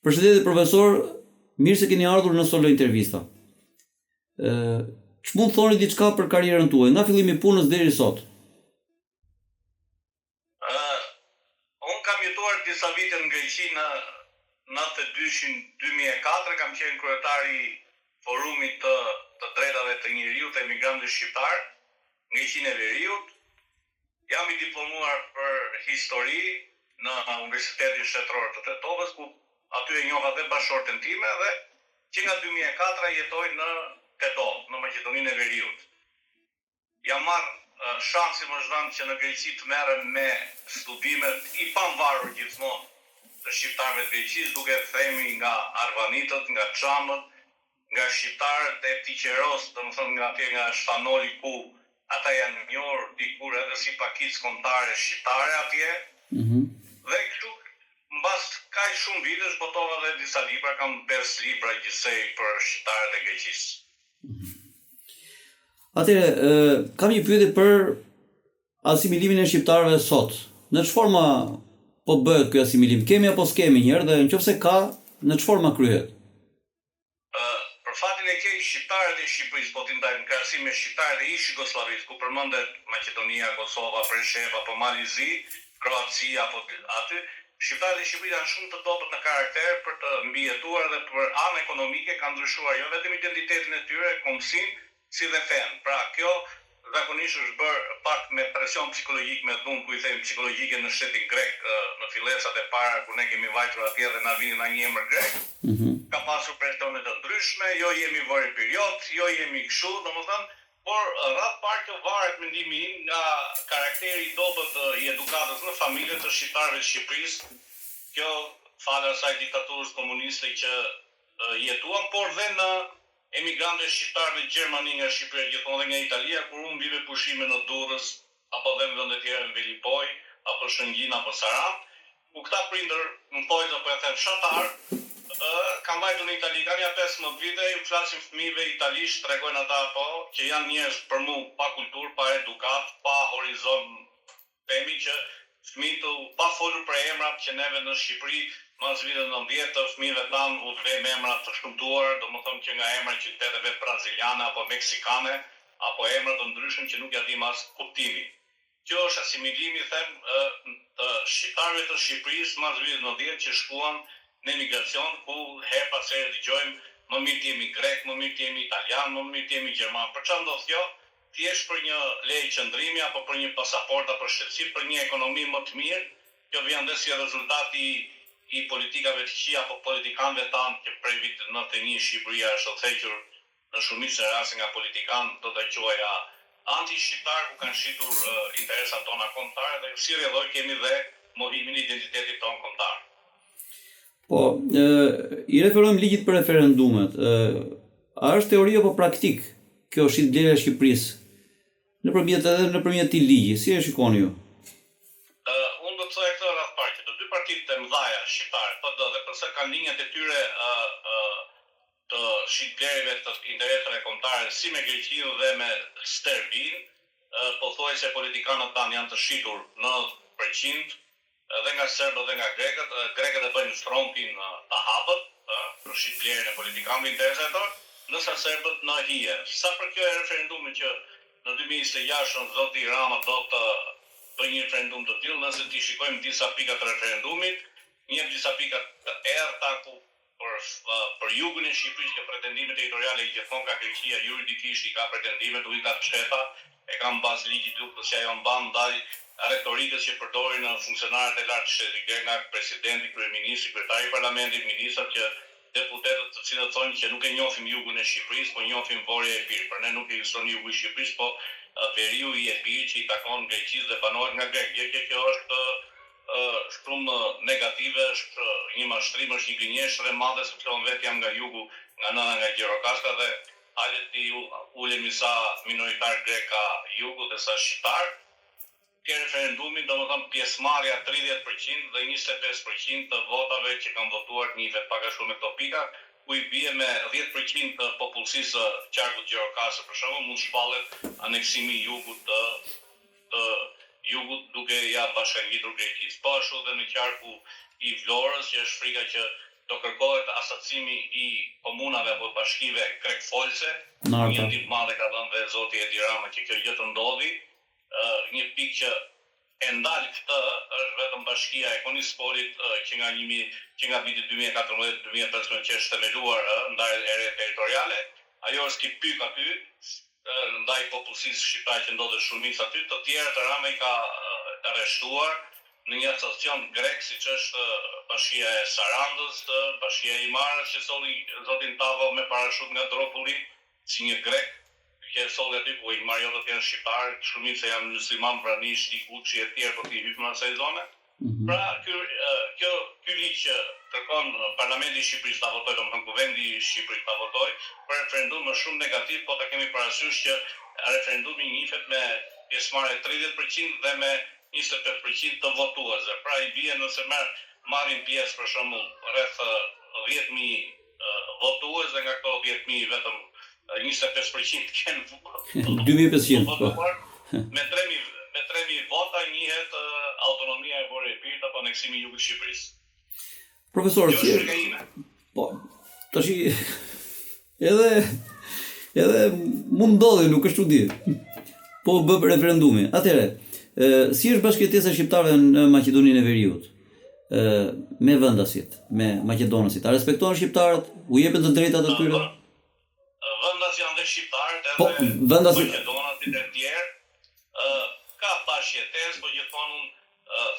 Përshëndetje profesor, mirë se keni ardhur në Solo Intervista. Ç'mund thoni diçka për karrierën tuaj, nga fillimi i punës deri sot? Unë kam jetuar disa vite në Greqi në 92-2004, kam qenë kryetari i forumit të drejtave të njerëzit të emigrantëve shqiptar në Greqinë e Veriut. Jam i diplomuar për histori në Universitetin Shtetëror të Tetovës, ku aty e njoha dhe bashkëshorten time dhe që nga 2004 jetoj në Tetovë, në Maqedoninë e Veriut. Jam marrë shansi më zhvend që në Greqi të merrem me studimet i pavarur gjithmonë të shqiptarëve të Greqisë, duke themi nga arvanitët, nga çamët, nga shqiptarët e Tiqeros, domethënë nga atje nga Shtanoli ku ata janë njohur dikur edhe si pakicë kombëtare shqiptare atje. Dhe kështu mbas kaq shumë vitesh botova edhe disa libra, kam 5 libra gjithsej për shqiptarët e Greqisë. Atëherë, kam një pyetje për asimilimin e shqiptarëve sot. Në ç'forma po bëhet ky asimilim? Kemi apo s'kemi një herë dhe nëse ka, në ç'forma kryhet? Për fatin e keq, shqiptarët e Shqipërisë, po ti ndajmë krahasim me shqiptarët e ish Jugosllavisë, ku përmendet Maqedonia, Kosova, Presheva, apo Malizi, Kroacia apo aty, shqiptarët e Shqipërisë janë shumë të dobët në karakter për të mbijetuar dhe për anë ekonomike kanë ndryshuar jo vetëm identitetin e tyre, kombësinë, si dhe fen. Pra kjo zakonisht është bërë pak me presion psikologjik, me dhunë ku i themi psikologjike në shtetin grek, në fillesat e para ku ne kemi vajtur atje dhe na vinin nga një emër grek. Ka pasur presione të ndryshme, jo jemi vori period, jo jemi kështu, domethënë, por rreth parë kjo varet mendimi im nga karakteri i dobët i edukatës në familje të shqiptarëve të Shqipërisë. Kjo falë asaj diktaturës komuniste që jetuan, por dhe në emigrantëve shqiptarë në Gjermani nga Shqipëria, gjithmonë dhe nga Italia, kur unë vive pushime në Durrës, apo dhe në vende tjera në Velipoj, apo Shëngjin, apo Saran, ku këta prindër më thojnë apo e them fshatar, kam vajtur në Itali, kam ja 15 vite, ju flasim fëmijëve italisht, tregojnë ata apo që janë njerëz për mua pa kulturë, pa edukat, pa horizont, themi që fëmijët pa folur për emrat që neve në Shqipëri mas vitit 90 të fëmijëve tanë u dhe me emra të shkëmtuar, domethënë që nga emra qyteteve braziliane apo meksikane, apo emra të ndryshëm që nuk ja dim as kuptimin. Kjo është asimilimi, them, të shqiptarëve të Shqipërisë mas vitit 90 që shkuan në emigracion, ku her pas here dëgjojmë më mirë të jemi grek, më mirë të jemi italian, më mirë të jemi gjerman. Për çfarë ndodh kjo? Thjesht për një leje qëndrimi apo për një pasaportë për shtetësi, për një ekonomi më të mirë. Kjo vjen dhe si rezultati i politikave të këqija apo politikanëve tanë që prej vitit 91 Shqipëria është udhëhequr në shumicën e raste nga politikanë, do ta quaja anti-shqiptar, ku kanë shitur interesat tona kombëtare dhe si rrjedhoj kemi dhe mohimin e identitetit tonë kombëtar. Po, i referojmë ligjit për referendumet. A është teori apo praktik kjo shitblerja e Shqipërisë? Nëpërmjet këtij ligji, si e shikoni ju? Unë do të thoj këtë rreth parë që të dy partitë e mëdha shqiptare, PD dhe PS kanë linjat e tyre të shitblerjeve të interesave kombëtare si me Greqinë dhe me Serbinë, pothuajse politikanët tanë janë të shitur 90%, dhe nga serbët dhe nga grekët. Grekët e bëjnë strontin të hapët për shitblerjen e politikanëve interesator, ndërsa serbët në hije. Sa për kjo e referendumit që në 2026 zoti Rama do të bëjë një referendum të tillë, nëse ti shikojmë disa pika të referendumit, një disa pika të errta ku për jugun e Shqipërisë që pretendime territoriale gjithmonë ka Greqia, juridikisht i ka pretendime, duke i ka çeta, e ka mbas ligjit lutës që ajo mban ndaj retorikës që përdorin në funksionarët e lartë shtetit, nga presidenti, kryeministri, kryetari i parlamentit, ministrat, që deputetët të cilët thonë që nuk e njohim jugun e Shqipërisë, po njohim Vorja e Epir. Për ne nuk ekziston jugu i Shqipërisë, po veriu i Epir që i takon Greqisë dhe banohet nga Grekë. Kjo është shumë negative, është një mashtrim, është një gënjeshtër e madhe, sepse unë vetë jam nga jugu, nga nëna nga Gjirokaska dhe hajde ti ulemi sa minoritar grek ka jugu dhe sa shqiptar. Ke referendumin, domethënë pjesëmarrja 30% dhe 25% të votave që kanë votuar nivet pak a shumë me këto pika, ku i bie me 10% të popullsisë së qarkut Gjirokasë, për shembull, mund shpallet aneksimi i jugut të jugut duke ja bashkangjitur Greqisë. Po ashtu dhe në qarku i Vlorës, që është frika që do kërkohet asacimi i komunave apo bashkive grek-folse. Narta. Një ndihmë madhe ka dhënë dhe zoti Edi Rama që kjo gjë të ndodhi. Një pikë që e ndal këtë është vetëm bashkia e Konisporit që nga viti 2014-2015 që është themeluar ndarjet e re territoriale. Ajo është i pyk aty ndaj popullsisë shqiptare që ndodhet shumicë aty, të tjerët Rama i ka arrestuar në një asociacion grek siç është bashkia e Sarandës, bashkia e Imarës që solli zotin Tavo me parashut nga Dropulli si një grek që solli aty ku Imariotë janë shqiptarë, shumica janë musliman, pranisht, Guçi e tjerë po ti hyjnë në asaj zone. Pra ky ligj që kërkon Parlamenti i Shqipërisë ta votojë, domethënë Kuvendi i Shqipërisë ta votojë për referendum më shumë negativ, po ta kemi parasysh që referendumi njihet me pjesëmarrje 30% dhe me 25% të votuesve. Pra i bie nëse marrin pjesë për shembull rreth 10.000 votues dhe nga këto 10.000 vetëm 25% kanë 2500 po. Me 3.000 vota njihet autonomia e Vorë e Pirit apo aneksimi i jugut të Shqipërisë. Profesor, po, tash edhe mund ndodhi, nuk është çudi. Po bë referendumi. Atëherë, si është bashkëtesa shqiptare në Maqedoninë e Veriut? Me vendasit, me maqedonasit. A respektohen shqiptarët? U jepen të drejtat atyre? Vendas janë dhe shqiptarët, po, vendasit maqedonasit e tjerë. Ka bashkëtesë, po gjithmonë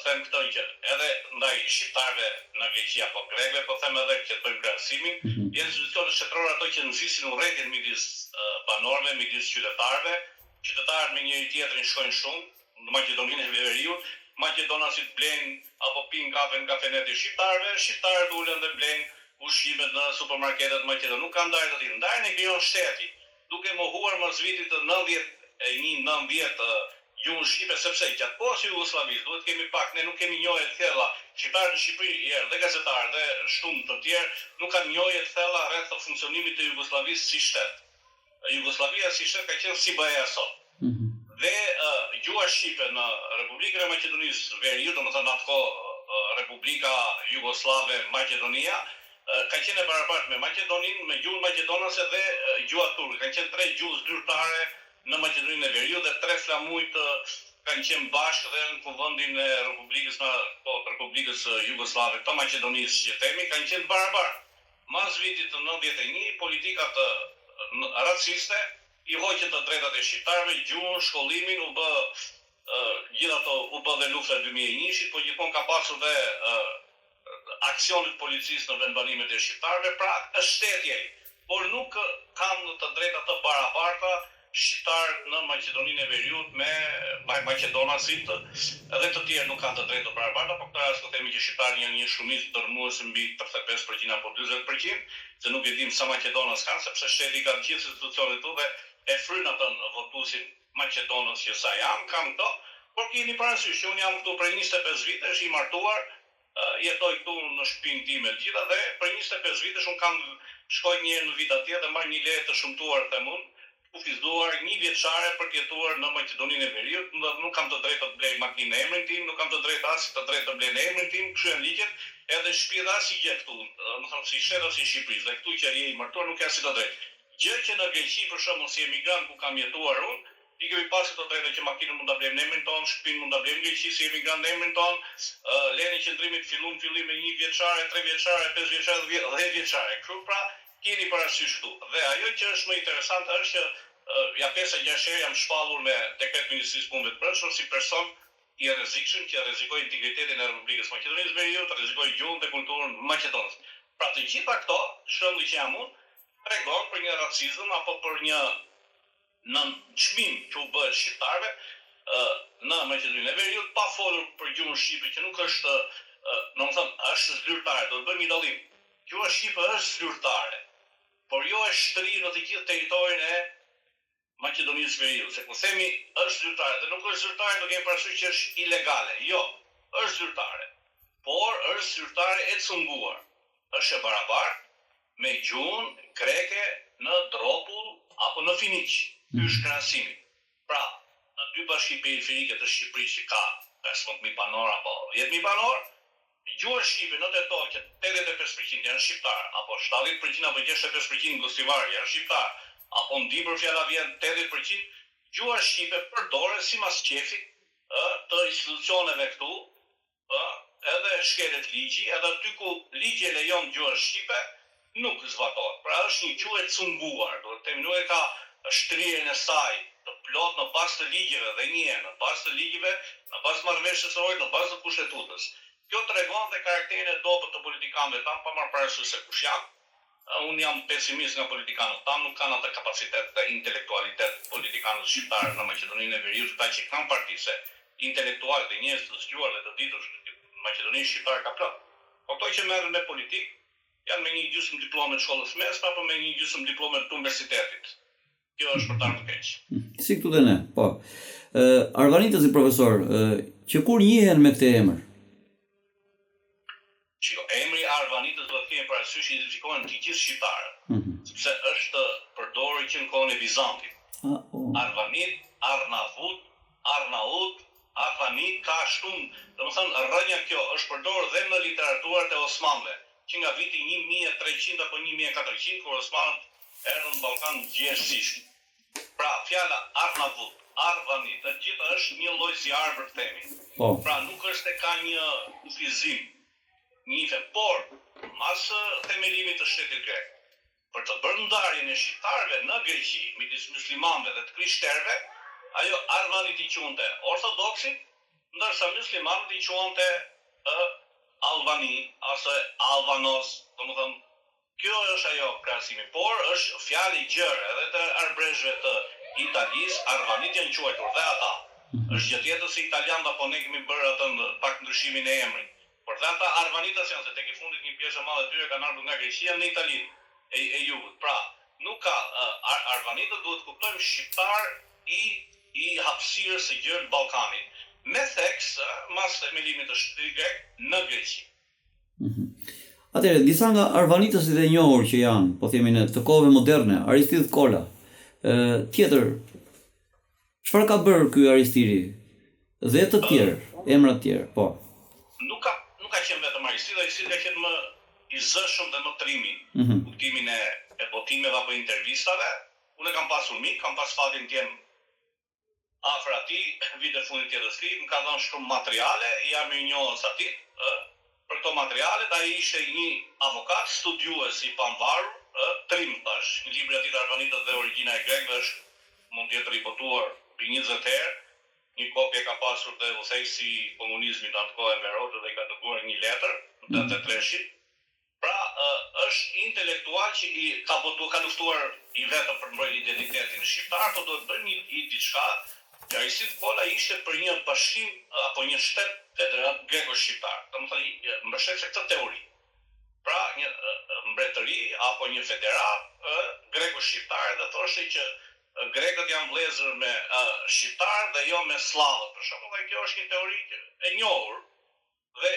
them këtë që edhe ndaj shqiptarëve në Greqi apo grekëve, po them edhe që të bëjmë krahasimin, janë institucione shtetërore ato që nxisin urrëtin midis banorëve, midis qytetarëve. Qytetarët me njëri tjetrin shkojnë shumë në Maqedoninë e Veriut. Maqedonasit blejnë apo pinë kafe në kafenet e shqiptarëve, shqiptarët ulen dhe blejnë ushqimet në supermarketet maqedone. Nuk ka ndarje të tillë. Ndarjen e krijon shteti, duke mohuar mosvitit të 90 gjuhën shqipe, sepse gjatë kohës Jugosllavisë duhet kemi pak, ne nuk kemi njohje të thella. Shqiptarët në Shqipëri dhe gazetarët dhe shumë të tjerë nuk kanë njohje të thella rreth të funksionimit të Jugosllavisë si shtet. Jugosllavia si shtet ka qenë si BE sot. Dhe gjuha shqipe në Republikën e Maqedonisë së Veriut, domethënë atë Republika Jugoslave Maqedonia, ka qenë e barabartë me Maqedoninë, me gjuhën maqedonase dhe gjuha turke. Kanë qenë 3 gjuhë zyrtare në Maqedoninë e Veriut dhe 3 flamujt kanë qenë bashkë dhe në kuvendin e Republikës Jugoslave të Maqedonisë që themi kanë qenë barabartë. Mas vitit të 91 politikat raciste i hoqën të drejtat e shqiptarëve, gjuhën, shkollimin, u bë dhe lufta e 2001-shit, po gjithmonë ka pasur dhe aksionet policisë në vendbanimet e shqiptarëve, pra është shtetje, por nuk kanë të drejta të barabarta shqiptarët në Maqedoninë e Veriut me maqedonasit edhe të tjerë nuk kanë të drejtë të barabarta, por këtë rast themi që shqiptarët janë një shumicë dërmuese mbi 35% apo 40%, se nuk e dim sa maqedonas kanë, sepse shteti ka gjithë institucionet tu dhe e fryn atë votuesin maqedonës që sa janë, kam këto, por keni parasysh që unë jam këtu për 25 vitesh i martuar, jetoj këtu në shtëpinë time të gjitha dhe për 25 vitesh unë kam shkoj një herë në vit atje dhe marr një leje të shëmtuar them unë, kufizuar 1 vjeçare për të jetuar në Maqedoninë e Veriut, nuk kam të drejtë të blej makinë në emrin tim, nuk kam të drejtë as të drejtë të blej në emrin tim, kështu janë ligjet, edhe shtëpia as i gjet këtu, domethënë si shtet ose si Shqipërisë, dhe këtu që je i martuar nuk ka si të drejtë. Gjë që në Greqi për shembull si emigrant ku kam jetuar unë, i kemi pasur të drejtë që makinën mund ta blejmë në emrin tonë, shtëpinë mund ta blejmë në Greqi si emigrant në emrin tonë, lejen e qendrimit fillim me 1 vjeçare, 3 vjeçare, 5 vjeçare, 10 vjeçare. Kështu pra keni parasysh këtu. Dhe ajo që është më interesante është që ja 5-6 herë jam shpallur me dekret Ministrisë Punëve të Brendshme si person i rrezikshëm që rrezikoi integritetin e Republikës Maqedonisë së Veriut, rrezikoi gjuhën dhe kulturën maqedonase. Pra të gjitha këto, shembull që jam unë, tregon për një racizëm apo për një nënçmim që u bë shqiptarëve në Maqedoninë e Veriut pa folur për gjuhën shqipe që nuk është, domethënë është zyrtare, do të bëjmë një dallim. Gjuha shqipe është zyrtare, por jo është shtri në të gjithë territorin e Maqedonisë së Veriut, se kur themi është zyrtare, dhe nuk është zyrtare do kemi parasysh që është ilegale. Jo, është zyrtare, por është zyrtare e cunguar. Është e barabartë me gjuhën greke në Dropull apo në Finiq. Ky është krahasimi. Pra, në 2 bashki periferike të Shqipërisë që ka 15.000 banor apo 10.000 banor, gjuha shqipe në territor që 85% janë shqiptar, apo 70% apo 65% gostivar janë shqiptar, apo ndipër fjala vjen 80%, gjuha shqipe përdoret sipas qefit të institucioneve këtu, edhe shkelet ligji, edhe aty ku ligji e lejon gjuhën shqipe, nuk zbatohet. Pra është një gjuhë e cunguar, do të themi nuk e ka shtrirjen e saj të plot në bazë të ligjeve dhe në bazë të ligjeve, në bazë të marrëveshjes së në bazë të kushtetutës. Kjo tregon dhe karakterin e dobët të politikanëve tanë, pa marrë parasysh se kush janë. Unë jam pesimist nga politikanët tanë, nuk kanë atë kapacitet dhe intelektualitet politikanët shqiptarë në Maqedoninë e Veriut, ata që kanë parti se intelektualët dhe njerëz të zgjuar dhe të ditur në Maqedoninë shqiptare ka plot. Po këto që merren me politikë janë me një gjysmë diplomë të shkollës mesme apo me një gjysmë diplomë të universitetit. Kjo është për ta më keq. Si këtu dhe ne, po. Arvanitës i profesor, që kur njihen me këtë emër? Shiko, emri Arvanitës do të kemi parasysh identifikohen të gjithë shqiptarët, sepse është përdorur që në kohën e Bizantit. Arvanit, Arnavut, Arnaut, Arvanit ka shumë, domethënë rrënja kjo është përdorur dhe në literaturat e osmanëve, që nga viti 1300 apo 1400 kur osmanët erdhën në Ballkan gjithësisht. Pra fjala Arnavut, Arvanit, të gjitha është një lloj si arbër themi. Pra nuk është e ka një kufizim, një por mas themelimit të shtetit grek. Për të bërë ndarjen e shqiptarëve në Greqi midis muslimanëve dhe të krishterëve, ajo Arvanit i quante ortodoksit, ndërsa muslimanët i quante Albani ose Albanos, domethënë kjo është ajo krahasimi, por është fjalë i gjerë edhe të arbrezhve të Italisë, Arvanit janë quajtur dhe ata. Është gjë tjetër se italianët apo ne kemi bërë atë pak ndryshimin e emrit. Por dhe ata Arvanitas janë, se tek i fundit një pjesë e madhe tyre kanë ardhur nga Greqia në Itali e jugut. Pra, nuk ka Arvanitët duhet të kuptojmë shqiptar i hapësirës së gjerë Ballkanit. Me theks mas themelimit të shtetit grek në Greqi. Atëherë, disa nga arvanitësit e njohur që janë, po themi ne, të kohëve moderne, Aristidh Kola, tjetër, çfarë ka bërë ky Aristidi? Dhe të tjerë, emra të tjerë, po. Nuk ka qenë vetëm Aristidi ka qenë më i zëshëm dhe më trimi, kuptimin e botimeve apo intervistave. Unë kam pasur mik, kam pas fatin të jem afër atij, vite fundit të jetës së më ka dhënë shumë materiale, jam i njohës atij, për këto materialet, ai ishte një avokat, studiues i pamvarur, trim tash. Një libri aty Arvanitët dhe origjina e grekëve është mund të jetë ribotuar mbi 20 herë. Një kopje ka pasur dhe udhëheqësi i komunizmit në atë kohë me Rotë dhe ka dërguar një letër në 83-shin. Pra, është intelektual që ka luftuar i vetëm për mbrojtjen e identitetit shqiptar, por do të bëjë një diçka. Aristidh Kola ishte për një bashkim apo një shtet federat greko-shqiptar. Domethënë mbështetse këtë teori. Pra, një mbretëri apo një federat greko-shqiptar dhe thoshte që grekët janë vëllezër me shqiptar dhe jo me slavët, për shembull, dhe kjo është një teori e njohur dhe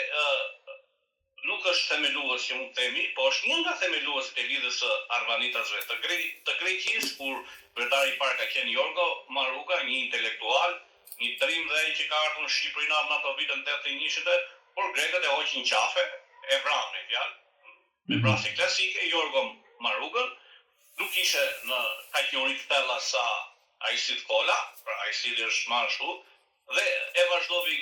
nuk është themelues që mund të themi, po është një nga themeluesit e lidhjes së arvanitasve të Greqisë, kur kryetari i parë ka qenë Jorgo Maruga, një intelektual, një trim dhe ai që ka ardhur në Shqipëri në ato vitën 81-shit, por grekët e hoqin qafe, e vranë me fjalë. Me vrasje klasike Jorgo Marugën, nuk ishte në kaq një rikthella sa Aristidh Kola, pra Aristidi është më ashtu, dhe e vazhdoi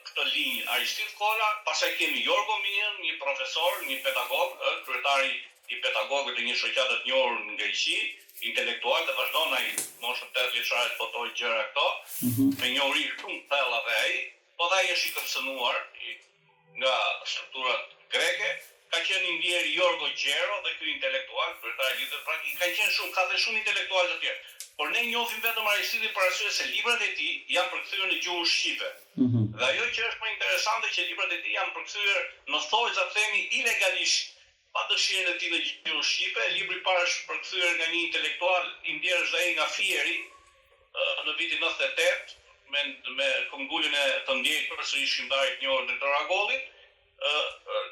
këtë linjë Aristidh Kola, pastaj kemi Jorgo Minën, një profesor, një pedagog, kryetari i pedagogëve të një shoqate të njohur në Greqi, intelektual dhe vazhdon ai moshën 8 vjeçare të botoj gjëra këto, me njohuri shumë thella dhe ai, po dhe ai është i kërcënuar nga strukturat greke. Ka qenë i ndjer Jorgo Gjero dhe ky intelektual, kryetari i lidhjes, pra ka qenë shumë, ka dhe shumë intelektualë të tjerë. Por ne njohim vetëm Aristidin për arsye se librat e tij janë përkthyer në gjuhën shqipe. Dhe ajo që është më interesante që librat e tij janë përkthyer në thojza themi ilegalisht, pa dëshirën e tij në gjuhën shqipe. Libri i parë është përkthyer nga një intelektual i ndjerësh dhe ai nga Fieri në vitin 98 me këmbgulin e të ndjejtur së shkrimtarit të njohur Drejtor Agollit.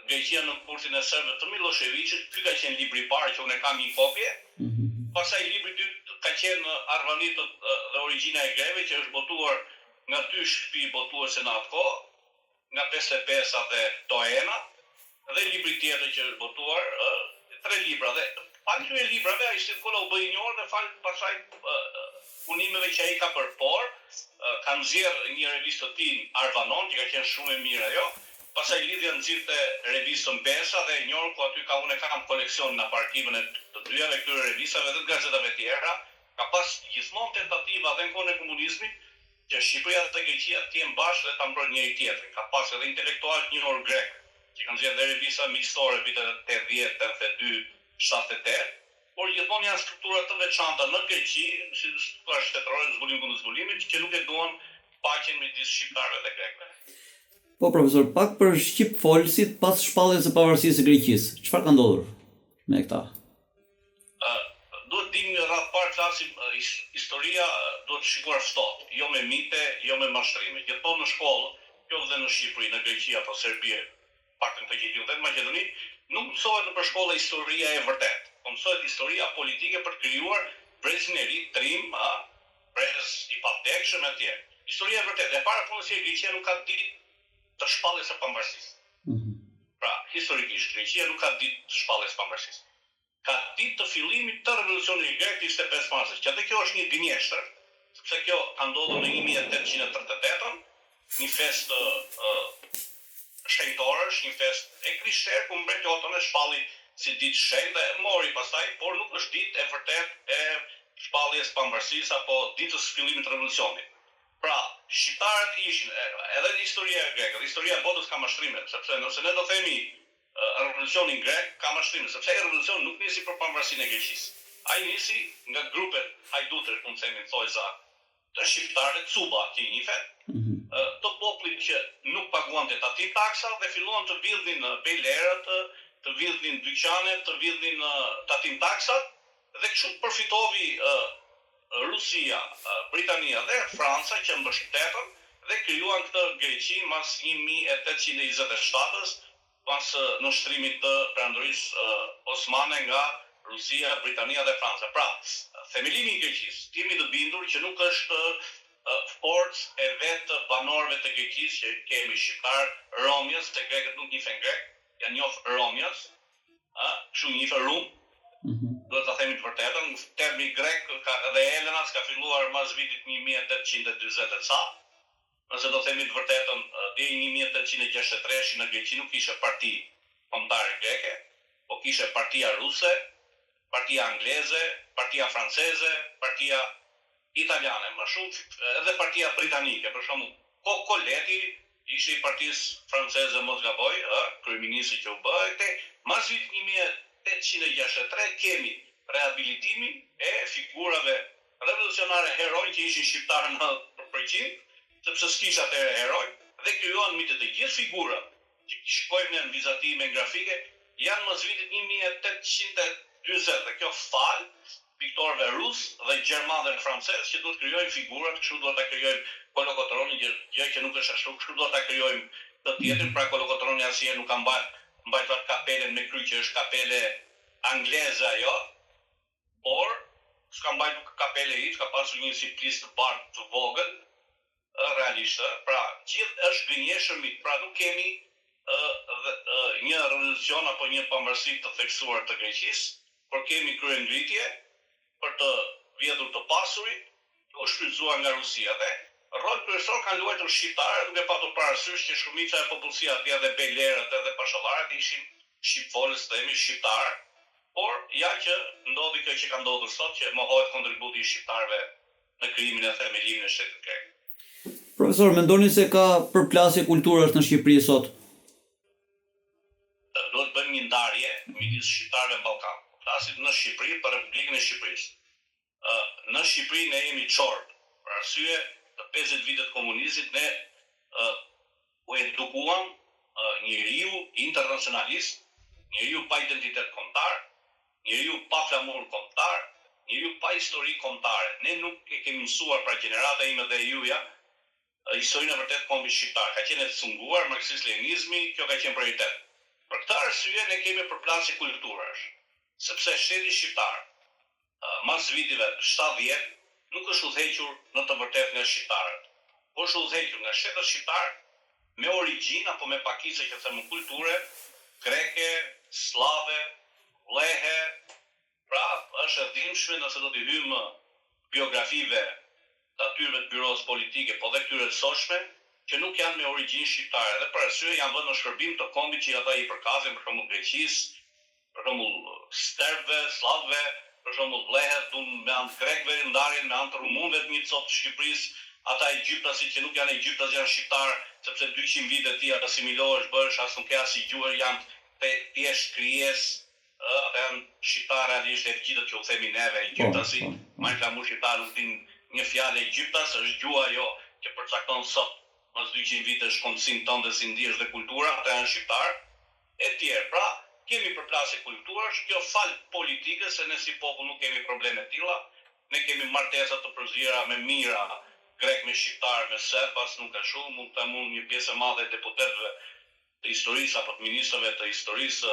Greqia në kursin e serbëve të Miloševićit, ky ka qenë libri i parë që unë kam një kopje. Pastaj libri i dytë ka qenë Arvanitët dhe origjina e greve, që është botuar nga dy shtëpi botuese në atë kohë, nga 55 dhe Toena. dhe libri tjetër që është botuar, 3 libra dhe pas këtyre librave ai shkolla u bë i njohur dhe fal pasaj punimeve që ai ka përpor, ka nxjerr një revistë të tij Arvanon, që ka qenë shumë e mirë ajo. Pastaj lidhja nxirrte revistën Besa dhe e njohur ku aty unë kam koleksion në arkivën e të dyjave këtyre revistave dhe të gazetave tjera. Ka pas gjithmonë tentativa dhe në kohën e komunizmit që Shqipëria dhe Greqia të jenë bashkë dhe ta mbrojnë njëri tjetrin. Ka pas edhe intelektual të njohur grek që kanë nxjerrë dhe revista miqësore vitet 80, 82, 78, por gjithmonë janë struktura të veçanta në Greqi, si struktura shtetërore, zbulim kundër zbulimit, që nuk e duan paqen midis shqiptarëve dhe grekëve. Po profesor, pak për shqip folësit pas shpalljes së pavarësisë së Greqisë. Çfarë ka ndodhur me këta? Duhet dim një radhë parë klasim historia duhet shikuar ftohtë, jo me mite, jo me mashtrime. Gjithmonë në shkollë, jo dhe në Shqipëri, në Greqi apo Serbi, paktën të gjithë dhe në Maqedoni, nuk mësohet në shkolla historia e vërtetë. Po mësohet historia politike për të krijuar brezin e ri, trim, brez i padekshëm e tjerë. Historia e vërtetë. E para punës e Greqia nuk ka ditë të shpalljes së pavarësisë. Pra, historikisht Greqia nuk ka ditë të shpalljes së pavarësisë. Ka ditë të fillimit të revolucionit grek 25 marsit, që atë kjo është një gënjeshtër, sepse kjo ka ndodhur në 1838, një fest shenjtorësh, një fest e krishterë, ku mbreti Oton e shpalli si ditë shenjtë dhe e mori pastaj, por nuk është ditë e vërtet e shpalljes së pavarësisë apo ditës së fillimit të revolucionit. Pra, shqiptarët ishin, edhe historia greke, dhe historia e botës ka mashtrime, sepse nëse ne do themi revolucionin grek ka mashtrime, sepse revolucioni nuk nisi për pavarësinë e Greqisë. Ai nisi nga grupet hajdutësh, mund të themi thojza, të shqiptarëve Cuba, që njihet, të popullit që nuk paguante tatim taksa dhe filluan të vidhin bejlerët, të vidhin dyqanet, të vidhin tatim taksat dhe kështu përfitovi Rusia, Britania dhe Franca që mbështetën dhe krijuan këtë Greqi mas 1827-s, pas nënshtrimit të perandorisë osmane nga Rusia, Britania dhe Franca. Pra, themelimi i Greqisë, jemi të bindur që nuk është forcë e vetë banorëve të Greqisë që kemi shqiptar, Romjës, se grekët nuk njihen grek, janë njoh Romjës, kështu njihen Rum. Duhet ta themi të vërtetën, termi grek dhe Helenas ka filluar mas vitit 1840 e ca. Nëse do themi të vërtetën, deri 1863 në Greqi nuk kishte parti kombëtare greke, po kishte partia ruse, partia angleze, partia franceze, partia italiane, më shumë edhe partia britanike, për shembull, Colletti ishte i partisë franceze mos gaboj, kryeministri që u bë, mas vitit 1863 kemi rehabilitimin e figurave revolucionare heroj që ishin shqiptarë në përqim, sepse s'kisha të heroj, dhe krijuan mitet të gjithë figurat që shikojmë në vizatime grafike, janë mos vitit 1840, dhe kjo fal piktorëve rus dhe gjerman dhe francez që duhet krijojnë figurat, kështu duhet ta krijojmë Kolokotronin, gjë që nuk është ashtu, kështu duhet ta krijojmë të tjetër, pra Kolokotroni asnjëherë nuk ka mbajtur kapelen me kry që është kapele angleze ajo, por s'ka mbajtur kapele hiç, ka pasur një siplist të bardhë të vogël, realisht, pra gjithë është gënjeshëm, pra nuk kemi një revolucion apo një pavarësi të theksuar të Greqisë, por kemi kryengritje për të vjedhur të pasurit, u shfrytzuar nga Rusia dhe rol kryesor kanë luajtur shqiptarët, duke patur parasysh që shumica e popullsia atje dhe bejlerët edhe pashallarët ishin shqipfolës, themi shqiptarë, por ja që ndodhi kjo që ka ndodhur sot, që mohohet kontributi i shqiptarëve në krijimin e themelimin e shtetit grek. Profesor, mendoni se ka përplasje kulturash në Shqipëri sot? Duhet bëjmë një ndarje midis shqiptarëve në Ballkan. Flasim në Shqipëri për Republikën e Shqipërisë. Në Shqipëri ne jemi çort, për arsye të 50 vitet të komunizmit ne u edukuam njeriu internacionalist, njeriu pa identitet kombëtar, njeriu pa flamur kombëtar, njeriu pa histori kombëtare. Ne nuk e kemi mësuar pra gjenerata ime dhe juja historinë e vërtet kombit shqiptar. Ka qenë e sunguar marksist-leninizmi, kjo ka qenë prioritet. Për këtë arsye ne kemi përplasje kulturash, sepse shteti shqiptar mas viteve 70 nuk është udhëhequr në të vërtetë nga shqiptarët, por është udhëhequr nga shteti shqiptar me origjinë apo me pakicë që thëmë kulture greke, slave, vlehe, pra është e dhimbshme nëse do t'i hymë biografive të atyre të byros politike, po dhe këtyre të sotshme, që nuk janë me origjinë shqiptare, dhe për arsye janë vënë në shërbim të kombit që ata i përkasin për shembull Greqisë, për shembull Serbëve, Slavëve, për shembull vlehet me anë grekëve ndarjen me anë të rumunëve të një copë të Shqipërisë, ata egjiptasit që nuk janë egjiptas janë shqiptar, sepse 200 vite ti asimilohesh, bëhesh as nuk ke as i gjuhër, janë thjesht krijesë, ata janë shqiptar realisht e gjithë që u themi neve egjiptasi, më flamu shqiptar nuk din një fjalë egjiptas, është gjuha ajo që përcakton sot mas 200 vitesh kombësinë tonë dhe si ndihesh dhe kultura, ata janë shqiptar e tjerë. Pra, kemi përplasje kulturash, kjo fal politikës, se ne si popull nuk kemi probleme tilla, ne kemi martesa të përzira me mira, grek me shqiptar, me serb, as nuk ka shumë, mund të mund një pjesë e madhe e deputetëve të historisë apo të ministrave të historisë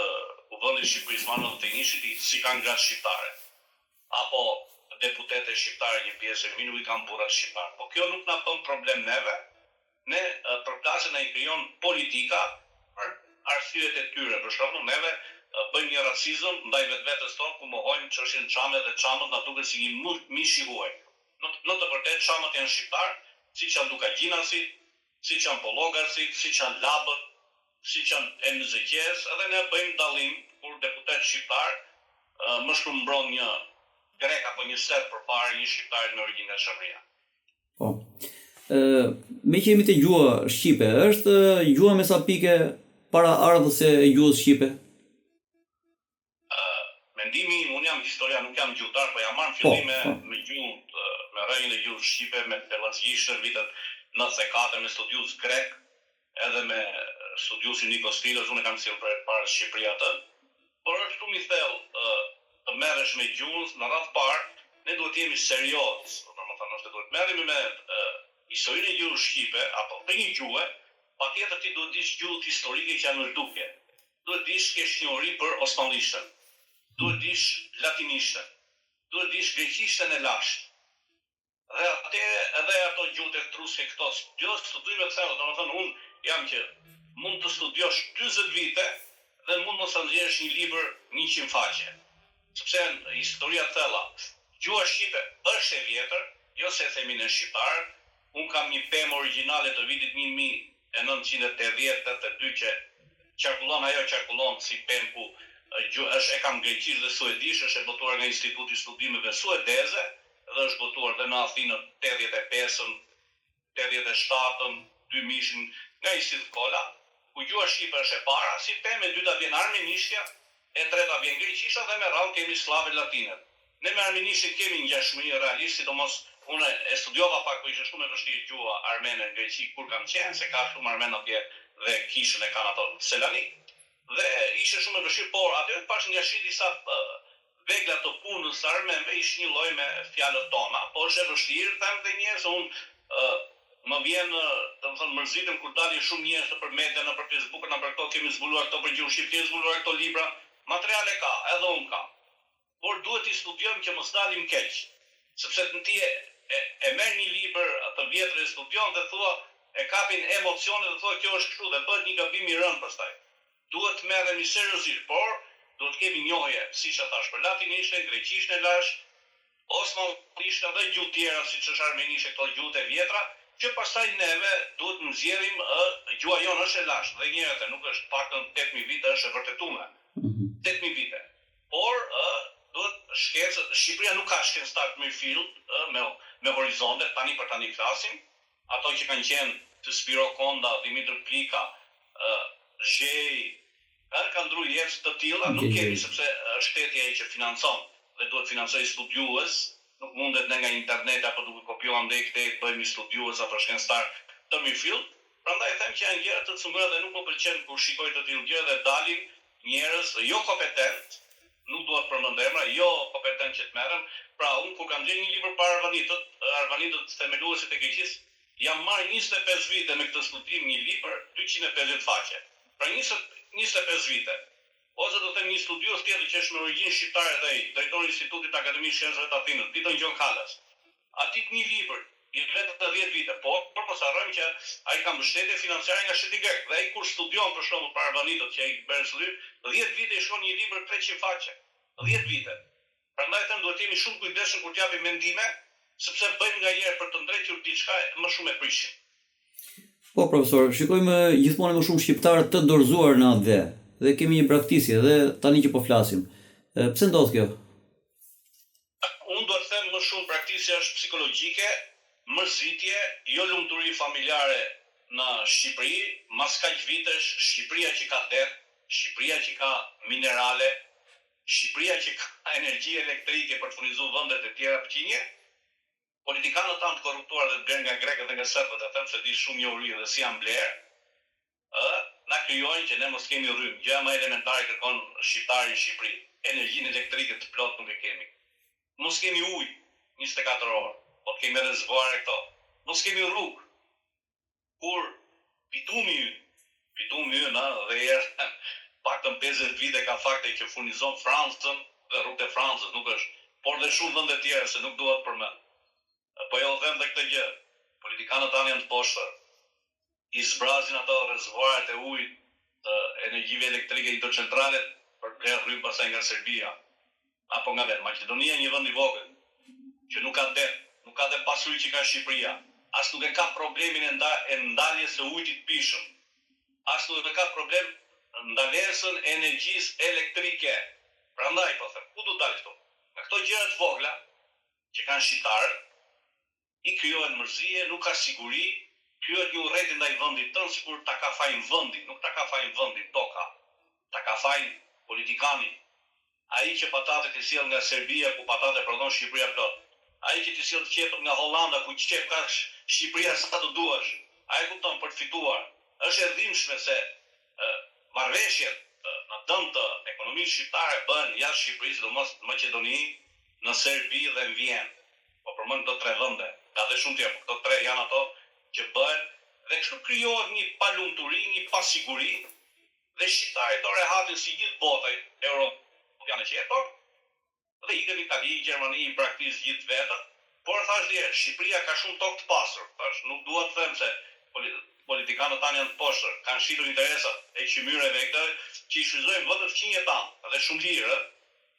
kuvendit Shqipërisë më të njëshit si kanë gratë shqiptare. Apo deputete shqiptare një pjesë e minu i kanë burrat shqiptar. Po kjo nuk na bën problem neve. Ne përplasjen e krijon politika për arsyet e tyre. Për shembull, neve bëjmë një racizëm ndaj vetvetes tonë ku mohojmë çështjen çame dhe çamët na duket si një mish i huaj. Në të vërtetë çamët janë shqiptar, siç janë Dukagjinasit, siç janë Pollogasit, siç janë Labët, siç janë MZQ-s, edhe ne bëjmë dallim kur deputet shqiptar më shumë mbron një grek apo një serb përpara një shqiptar me origjinë nga Shqipëria. Po. Me që jemi te gjuha shqipe, është gjuha me sa pike para ardhëse e gjuhës shqipe? Mendimi im, unë jam historian, nuk jam gjuhëtar, po jam marrë fillim me gjuhën, me rrejën e gjuhës shqipe, me Pellacishën, vitet 94 me studius grek, edhe me studiusin Nikos Filos, unë kam sjellë para Shqipëria atë. Por është shumë i thellë të merresh me gjuhën, në radhë parë, ne duhet jemi serioz, domethënë nëse duhet merremi me historinë e gjuhës shqipe apo të një gjuhe, patjetër ti duhet dish gjuhët historike që janë në zhdukje. Duhet dish kesh njohuri për osmanlishtën, duhet dish latinishtën, duhet dish greqishtën e lashtë. Dhe atëherë edhe ato gjuhët etruske këto, gjithë studime të thella, domethënë unë jam që mund të studiosh 40 vite dhe mund mos ta nxjerrësh një libër 100 faqe. Sepse historia të thella, gjuha shqipe është e vjetër, jo se themi në shqiptar. Un kam një pemë origjinale të vitit 1980-82 që qarkullon si pemë ku e kam greqisht dhe suedisht, është e botuar nga Instituti i Studimeve Suedeze dhe është botuar dhe në Athinë 85-ën, 87-ën, 2000-ën nga Institut Kolla, ku gjuha shqipe është e para, si pemë e dyta vjen armenishtja, e treta vjen greqishtja dhe me radhë kemi slave latinet. Ne me armenishtin kemi ngjashmëri realisht, sidomos unë e studiova pak, po ishte shumë e vështirë gjuha armene në Greqi kur kam qenë, se ka shumë armen atje dhe kishën e kanë ato Selanik. Dhe ishte shumë e vështirë, por aty pash ngjashmëri disa vegla të punës së armenëve ishin një lloj me fjalët tona, po është e vështirë, them edhe një herë se unë më vjen, domethënë mërzitem kur dalin shumë njerëz nëpër media, nëpër Facebook, nëpër këto kemi zbuluar këto për gjuhën shqipe, kemi zbuluar këto libra, materiale ka, edhe unë kam. Por duhet i studiojmë që mos dalim keq, sepse ti e merr një libër të vjetër e studion dhe thua e kapin emocionet dhe thua kjo është kështu dhe bëhet një gabim i rënd pastaj. Duhet të merremi seriozisht, por duhet kemi njohje, siç e thash, për latinishtën, greqishtën e lashtë, osmanlishtën dhe gjuhë tjera siç është armenishtja, këto gjuhë e vjetra, që pastaj neve duhet të nxjerrim gjuha jonë është e lashtë dhe njëherë nuk është paktën 8000 vite është e vërtetuar. 8000 vite. Por duhet shkencë, Shqipëria nuk ka shkencëtar të mirëfillt me horizonte, tani për tani flasim, ato që kanë qenë të Spiro Konda, Dimitër Plika, Zhej, kanë ndruar jetës të tilla, nuk kemi sepse shteti ai që financon dhe duhet financoj studiues, nuk mundet ne nga internet apo duke kopjuar ndaj këtej bëjmë studiues apo shkencëtar të mirëfillt. Prandaj them që janë gjëra të cungra dhe nuk më pëlqen kur shikoj të tillë gjëra dhe dalin njerëz jo kompetent, nuk duhet përmend emra, jo kompetent që të merren. Pra unë kur kam gjetur një libër para Arvanitët themeluesit e Greqisë, jam marrë 25 vite me këtë studim, një libër 250 faqe. Pra 25 vite. Ose do të them një studios tjetër që është me origjinë shqiptare dhe ai, drejtori i Institutit Akademisë Shkencave të Atinës, Titon Gjon Kallas. Aty një libër i vetë të 10 vite, por mos harrojmë që ai ka mbështetje financiare nga shteti grek. Dhe ai kur studion për shembull para Arbanitët që ai bën studim, 10 vite i shkon një libër 300 faqe. 10 vite. Prandaj them duhet jemi shumë kujdesshëm kur t'japim mendime, sepse bëjmë nganjëherë për të ndrequr diçka më shumë e prishim. Po profesor, shikojmë gjithmonë më shumë shqiptarë të dorëzuar në atë dhe kemi një braktisje dhe tani që po flasim. Pse ndodh kjo? Unë do të them më shumë braktisja është psikologjike, mërzitje, jo lumturi familjare në Shqipëri, mas kaq vitesh Shqipëria që ka derë, Shqipëria që ka minerale, Shqipëria që ka energji elektrike për të furnizuar vendet e tjera pëqinje, politikanët tanë të korruptuar dhe të blerë nga grekët dhe nga serbët, e them se di shumë njohuri dhe si janë blerë, na krijojnë që ne mos kemi rrymë. Gjëja më elementare kërkon shqiptari në Shqipëri. Energjinë elektrike të plot nuk e kemi. Mos kemi ujë 24 orë, po kemi edhe zvarre këto. Mos kemi rrugë. Kur bitumi ynë, dhe herë paktën 50 vite ka fakte që furnizon Francën dhe rrugët e Francës, nuk është, por dhe shumë vende të tjera se nuk duhet përmend. Po jo them dhe këtë gjë. Politikanët tanë janë të poshtër. I zbrazin ato rezervuaret e ujit të energjive elektrike hidrocentrale për blerë rrymë pasaj nga Serbia. Apo nga vetë. Maqedonia një vend i vogël që nuk ka det, nuk ka dhe pasuri që ka Shqipëria. As nuk e ka problemin e ndaljes së ujit pishëm. As nuk e ka problem ndalesën e energjisë elektrike. Prandaj po them, ku do dalë këtu? Nga këto gjëra të vogla që kanë shqiptarë, i krijohen mërzie, nuk ka siguri, krijohet një urrëti ndaj vendit tonë, sikur ta ka fajin vendi, nuk ta ka fajin vendi toka. Ta ka fajin politikani. Ai që patatet i sjell nga Serbia ku patate prodhon Shqipëria plot. Ai që ti sjell qepët nga Hollanda ku qep ka Shqipëria sa të duash. Ai kupton për të fituar. Është e dhimbshme se marrëveshjet në dëm të ekonomisë shqiptare bëhen jashtë Shqipërisë, sidomos në Maqedoni, në Serbi dhe në Vjenë. Po përmend këto 3 vende. Ka dhe shumë tjerë, këto 3 janë ato që bëhen dhe kështu krijohet një palumturi, një pasiguri dhe shqiptarit do rehatin si gjithë bota europiane që jeton dhe ikën Itali, Gjermani, i praktikisht gjithë vetët, por thash dhe Shqipëria ka shumë tokë të pasur. Thash nuk dua të them se politikanët tanë janë të poshtër, kanë shitur interesat e qymyreve këto që i shfrytëzojnë vendet fqinje tanë dhe shumë lirë,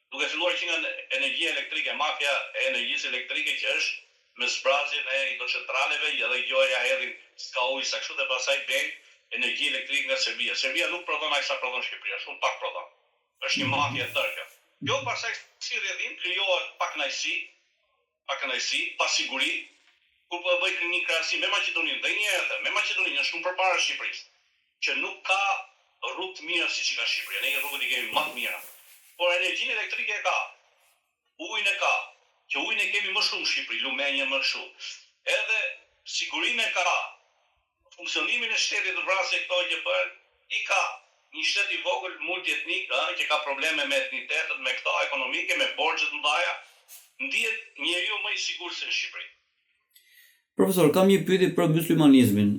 duke filluar që nga energjia elektrike, mafia e energjisë elektrike që është me zbrazjen e hidrocentraleve edhe gjoja hedhin s'ka ujë sa kështu dhe pastaj blen energji elektrike nga Serbia. Serbia nuk prodhon aq sa prodhon Shqipëria, shumë pak prodhon. Është një mafia e tërë kjo. Kjo pastaj si rrjedhim krijohet pakënaqësi, pasiguri, kur po bëj një krahasim me Maqedoninë, dhe një herë me Maqedoninë është shumë përpara Shqipërisë, që nuk ka rrugë të mira siç ka Shqipëria. Ne rrugët i kemi më të mira. Por energjinë elektrike e ka, ujin e ka, që ujin e kemi më shumë në Shqipëri, lumenje më shumë. Edhe sigurinë e ka, funksionimin e shtetit të vrasje këto që bën, i ka një shtet i vogël multietnik, që ka probleme me etnitetet, me këto ekonomike, me borxhe të mëdha, ndihet njeriu më i sigurt se në Shqipëri. Profesor, kam një pyetje për myslimanizmin.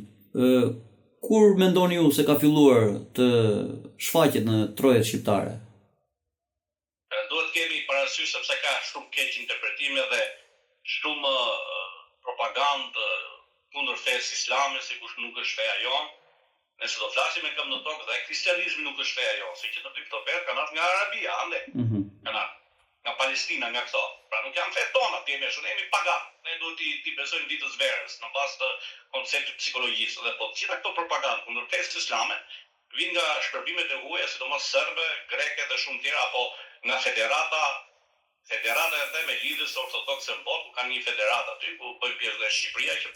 Kur mendoni ju se ka filluar të shfaqet në trojet shqiptare? Duhet kemi parasysh sepse ka shumë keq interpretime dhe shumë propagandë kundër fesë islame, sikur nuk është feja jonë. Nëse do flasim me këmbë në tokë dhe kristianizmi nuk është feja jonë, si që të pikë të ferë kanë nga Arabia, ande. Kanë nga Palestina, nga këto. Pra nuk janë fe tona, ti jemi shumë, jemi pagan. Ne duhet t'i besojmë ditës verës, në bazë të konceptit psikologjisë. Dhe po gjitha këto propagandë kundër fesë islame vijnë nga shpërbimet e huaja, sidomos serbe, greke dhe shumë tjera, apo nga federata e me lidhës ortodokse në botë, ku kanë një federatë aty, ku bëjnë pjesë dhe Shqipëria, që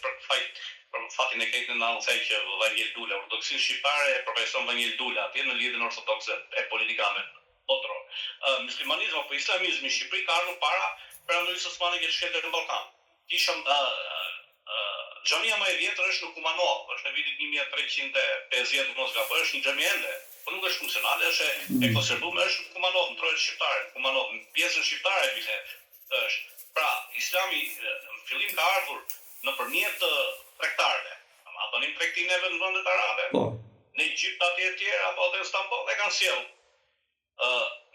për fatin e keqë në thej që Vangel Dula, ortodoksin shqiptare e profesion Vangel Dula, atje në lidhën ortodokse e politikame botëror. Muslimanizmi apo islamizmi në Shqipëri ka ardhur para perandorisë osmane që shkëlqej në Ballkan. Kishëm xhamia më e vjetër është në Kumanov, është në vitin 1350 mos gaboj, është një xhami ende, po nuk është funksionale, është e konservuar, është në Kumanov, në trojet shqiptare, Kumanov, në pjesën shqiptare është. Pra, Islami në fillim ka ardhur nëpërmjet tregtarëve. Ato në tregtineve në vendet arabe. Në Egjipt atje e tjera, apo në Istanbul e kanë sjellë.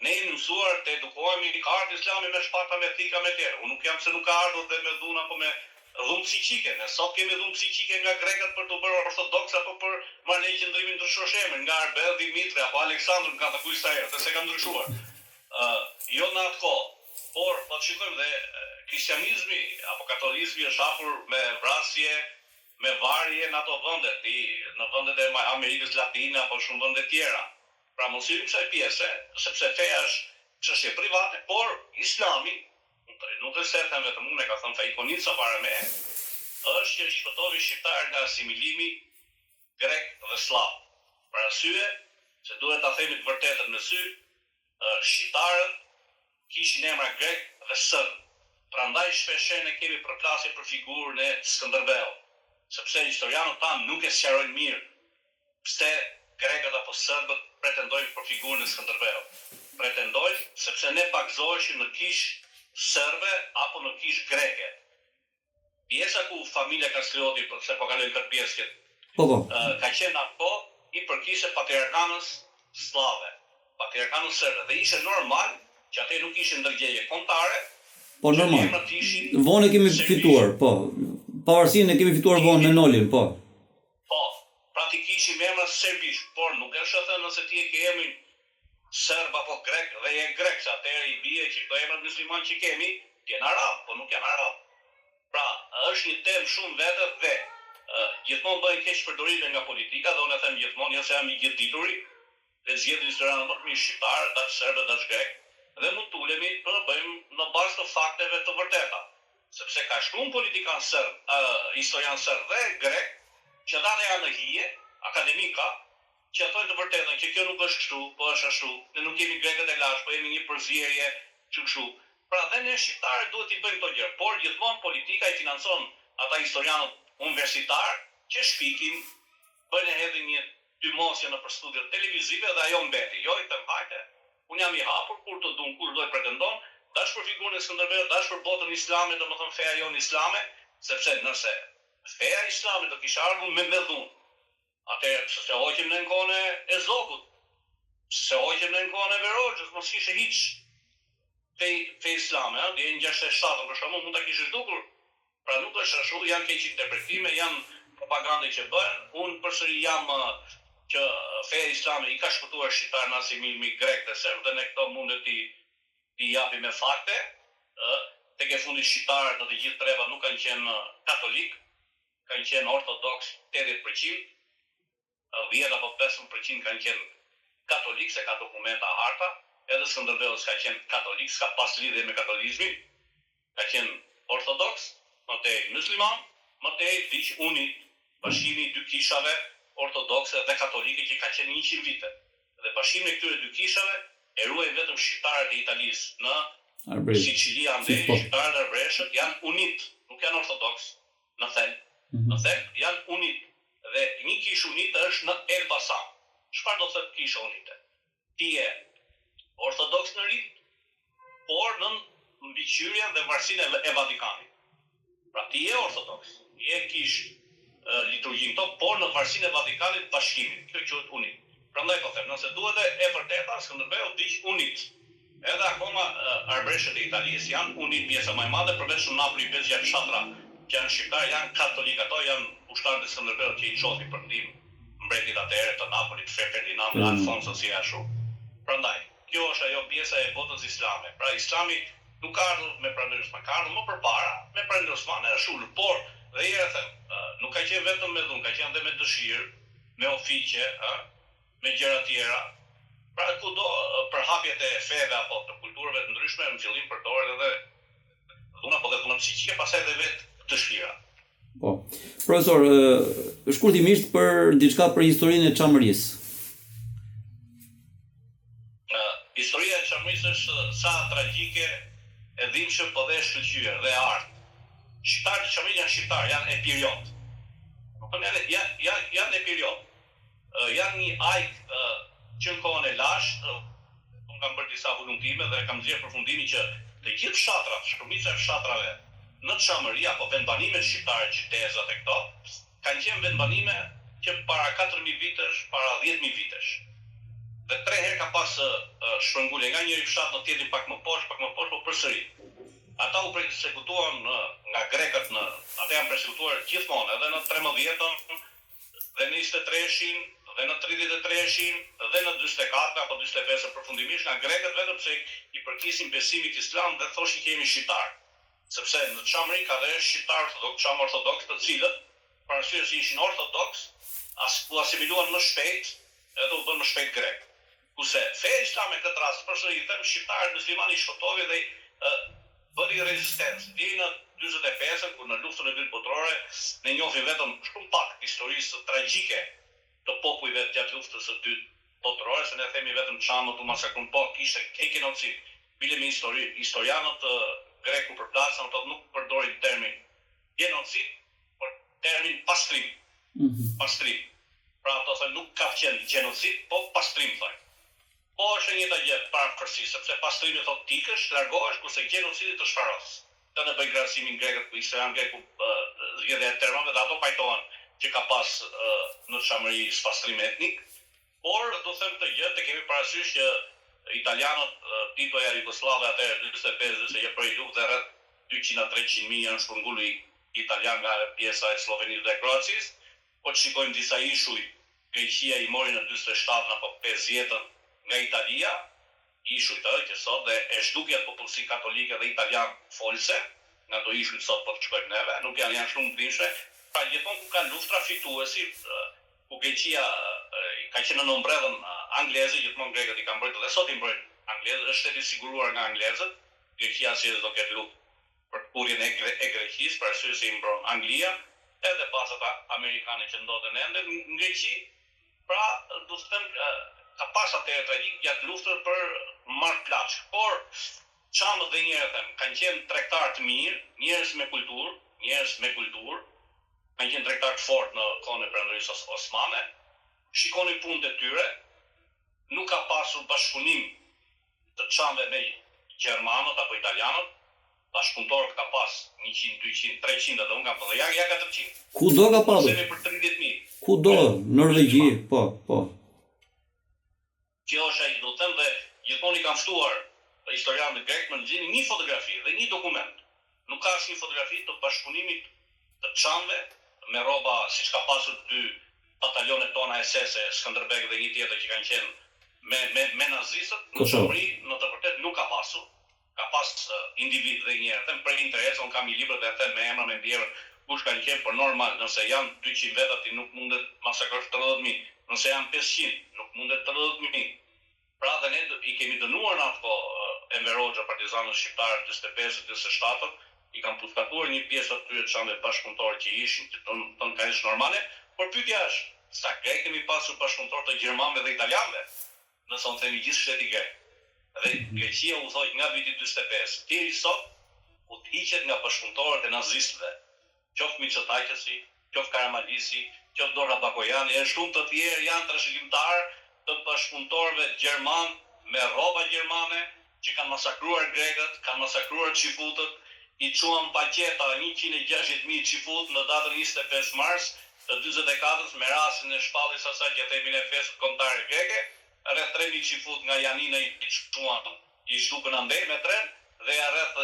Ne jemi mësuar të edukohemi, ka ardhur Islami me shpata, me thika, me tjerë. Unë nuk jam se nuk ka ardhur dhe me dhuna apo me dhunë psiqike, ne sot kemi dhunë psiqike nga grekët për të bërë ortodoks apo për marrë qëndrimin ndryshosh emrin, nga Arbel, Dimitri apo Aleksandr nga të kujt sa herë, se ka ndryshuar. Jo në atë kohë, por po të shikojmë dhe kristianizmi apo katolikizmi është hapur me vrasje, me varje në ato vende, në vendet e Amerikës Latine apo shumë vende tjera. Pra mos hyjmë kësaj pjese, sepse feja është çështje private, por Islami, nuk e se them vetëm unë, ka thënë Fejkonica para me, është që shpëtoi shqiptar nga asimilimi grek dhe slav. Për arsye se duhet ta themi të vërtetën me sy, shqiptarët kishin emra grek dhe serb. Prandaj shpeshherë ne kemi përplasje për figurën e Skënderbeut, sepse historianët tanë nuk e sqarojnë mirë pse grekët apo serbët pretendojnë për figurën e Skënderbeut. Pretendojnë sepse ne bakzoheshim në kishë serbe apo në kishë greke. Pjesa ku familja Kastrioti, se po kalojnë këtë pjesë, ka qenë apo i përkishe patriarkanës slave, patriarkanës serbe, dhe ishe normal që atë nuk ishin ndërgjegje kontare. Po normal. Vonë kemi fituar, po. Pavarësinë e kemi fituar vonë me nolin, po. Po, pra ti kishim emra serbisht, por nuk është thënë nëse ti e ke emrin serb apo grek dhe je grek, se atëherë i bie që këto emra musliman që kemi, ti janë arab, po nuk janë arab. Pra, është një temë shumë vete dhe gjithmonë bëjnë keq përdorime nga politika, dhe unë e them gjithmonë, jo se jam i gjithë dituri, dhe zgjedhin historianët më të mirë shqiptar, dash serb, dash grek, dhe mund të ulemi të bëjmë në bazë të fakteve të vërteta. Sepse ka shumë politikan serb, historian serb dhe grek, që ata janë në hije, akademika, që thonë të vërtetën që kjo nuk është kështu, po është ashtu, ne nuk kemi grekët e lash, po jemi një përzierje kështu. Pra dhe ne shqiptarët duhet i bëjmë këto gjëra, por gjithmonë politika i financon ata historianët universitar që shpikin, bëjnë hedhin një tymosje në për studiot televizive dhe ajo mbeti. Jo i them hajde, unë jam i hapur kur të dun, kur do të pretendon, dash për figurën e Skënderbeut, dash për botën islame, domethënë feja jon islame, sepse nëse feja islame do kishte ardhur me dhunë, atëherë se hoqim në kohën e Zokut, se hoqim në kohën e Verogjës, mos kishte hiç fe islame, dhe në 67 për shkakun mund ta kishte zhdukur. Pra nuk është ashtu, janë keq interpretime, janë propagandë që bëhen. Unë përsëri jam që feja islame i ka shpëtuar shqiptar në asimilimi grek dhe serb, dhe ne këto mundet t'i japim me fakte. Tek e fundit shqiptarët në të gjithë trevat nuk kanë qenë katolik, kanë qenë ortodoks 80%, 10 apo 5% kanë qenë katolik, se ka dokumenta harta, edhe Skënderbeu s'ka qenë katolik, s'ka pas lidhje me katolizmin, ka qenë ortodoks, më tej musliman, më tej diq unit, bashkimi i dy kishave ortodokse dhe katolike që ka qenë 100 vite. Dhe bashkimi i këtyre dy kishave e ruajnë vetëm shqiptarët e Italisë në Sicili, andej shqiptarët e Arbreshët janë unit, nuk janë ortodoks, në thelb. Në thelb janë unit. Dhe një kishë unite është në Elbasan. Çfarë do thotë kishë unite? Ti je ortodoks në rit, por në mbikëqyrjen dhe varësinë e Vatikanit. Pra ti je ortodoks, je kishë liturgjin këto, por në varësinë e Vatikanit bashkimin. Kjo quhet unit. Prandaj po them, nëse duhet e vërteta, Skënderbeu diq unit. Edhe akoma Arbreshët e Italisë janë unit, pjesa më e madhe, përveç Napoli 5 fshatra që janë shqiptar, janë katolik, ato janë ushtarët e Skënderbeut që i çofi për ndihmë mbretit atëherë të Napolit, Ferdinand, Alfonso si ashtu. Prandaj, kjo është ajo pjesa e botës islame. Pra Islami nuk ka ardhur me pranëri Osman, ka ardhur më përpara, me pranëri Osman e është ulur, por dhe herë them, nuk ka qenë vetëm me dhunë, ka qenë edhe me dëshirë, me ofiqe, me gjëra tjera. Pra kudo përhapjet e feve apo të kulturave të ndryshme në fillim përdoret edhe dhuna, po dhe dhuna psiqike, pastaj edhe vetë dëshira. Po. Profesor, shkurtimisht për diçka për historinë e Çamërisë. Historia e Çamërisë është sa tragjike, e dhimbshme, po dhe shkëlqyer dhe art. Shqiptarët e Çamërisë janë shqiptar, janë epiriot. Janë epiriot. Janë një ajk që në kohën e lashtë, unë kam bërë disa volumtime dhe kam nxjerrë përfundimin që të gjithë fshatrat, shumica e fshatrave në Çamëri apo vendbanimet shqiptare, qytetet e këto, kanë qenë vendbanime që para 4000 vitesh, para 10000 vitesh. Dhe 3 herë ka pas shpërngulje nga njëri fshat në tjetrin pak më poshtë, po përsëri. ata u persekutuan nga grekët ata janë persekutuar gjithmonë, edhe në 13-ën, dhe në 23-shin, dhe në 33-shin, dhe në 44 apo 45 përfundimisht nga grekët, vetëm pse i përkisin besimit islam dhe thoshin kemi shqiptar. Sepse në Çamri ka dhe shqiptar ortodoks, Çam ortodoks, të cilët për arsye se ishin ortodoks, u asimiluan më shpejt, edhe u bën më shpejt grek. Kurse feja islame këtë rast, përsëri them, shqiptarët muslimanë i shpëtoi dhe bëri rezistencë. Deri në 45-ën, kur në luftën e dytë botërore, ne njohim vetëm shumë pak historisë tragjike të popujve gjatë luftës së dytë botërore, se ne themi vetëm Çamët u masakruan, po kishte genocid. Bile me historianët greku përplasën, ato nuk përdorin termin genocid, por termin pastrim. Pastrim. Pra ato thënë nuk ka qenë genocid, po pastrim thënë. Po është një të gjë parafërsi, sepse pastrimi thot tikësh, largohesh, kurse genocidi të shfaros. Të në bëj krahasimin grekët, ku Islam greku zgjedhja e termave, dhe ato pajtohen që ka pas në Çamëri pastrim etnik, por do them të gjë, të kemi parasysh që italianët, Titoja Jugoslave atëherë 45-40 prej luftë dhe rreth 200-300 mijë janë shpërngulur italian nga pjesa e Slovenisë dhe Kroacisë, po shikojmë disa ishuj, Greqia i mori në 47 apo 50 nga Italia, ishuj që sot dhe e zhdukja popullsi katolike dhe italian folse, nga do ishuj sot po të shkojmë neve, nuk janë shumë ndryshe, pra gjithmonë ku ka luftra fituesi, ku Greqia ka qenë në mbredhën angleze, gjithmonë grekët i kanë mbrojtur dhe sot i mbrojnë anglezët, është shteti siguruar nga anglezët, Greqia si do ketë luftë për kurrjen e Greqisë, për arsye se i mbron Anglia, edhe bazat amerikane që ndodhen ende në Greqi, pra do të them ka pas atëherë tragjik gjatë luftës për marrplaç. Por Çamët dhe njerëzit them, kanë qenë tregtar të mirë, njerëz me kulturë, kanë qenë tregtar të fortë në kohën e Perandorisë Osmane. Shikoni punët e tyre, nuk ka pasur bashkëpunim të Çamëve me gjermanët apo italianët, bashkëpunëtor ka pas 100, 200, 300 dhe unë kam thënë ja 400. Kudo ka pasur. Semi për 30.000. Kudo, Norvegji, po. Kjo është ai do të them dhe gjithmonë i kanë ftuar historianët grek më nxjini një fotografi dhe një dokument. Nuk ka asnjë fotografi të bashkëpunimit të Çamëve me rroba siç ka pasur 2 batalionet tona SS-e, Skënderbeg dhe një tjetër që kanë qenë me nazistët, në Çamëri në të vërtetë nuk ka pasur. Ka pas individ dhe njerëz, them për interes, unë kam një libër dhe them me emra me ndjerë kush kanë qenë, por normal, nëse janë 200 veta ti nuk mundet masakrosh 30.000, nëse janë 500 nuk mundet 30.000. Pra dhe ne i kemi dënuar në atë Enver Hoxha, partizanët shqiptarë 45-47, i kanë pushkatuar një pjesë të tyre Çamëve bashkëpunëtorë që ishin tonë ka ishë normale, por pyetja është, sa grek kemi pasur bashkëpunëtorë të gjermanëve dhe italianëve, nëse unë themi gjithë shteti grek. Dhe Greqia u thoi nga viti 45, deri sot u hiqet nga bashkëpunëtorët e nazistëve, qoftë Mitsotakisi, qoftë Karamalisi, qoftë Dora Bakojani, e shumë të tjerë janë trashëgimtarë të bashkëpunëtorëve gjerman me rroba gjermane që kanë masakruar grekët, kanë masakruar çifutët, i çuan paqeta 160.000 çifut në datën 25 mars të 44-s me rastin e shpalljes asaj që themin e fesë kombëtare greke, rreth 3.000 çifut nga Janina i çuan, i zhdukën andej me tren dhe rreth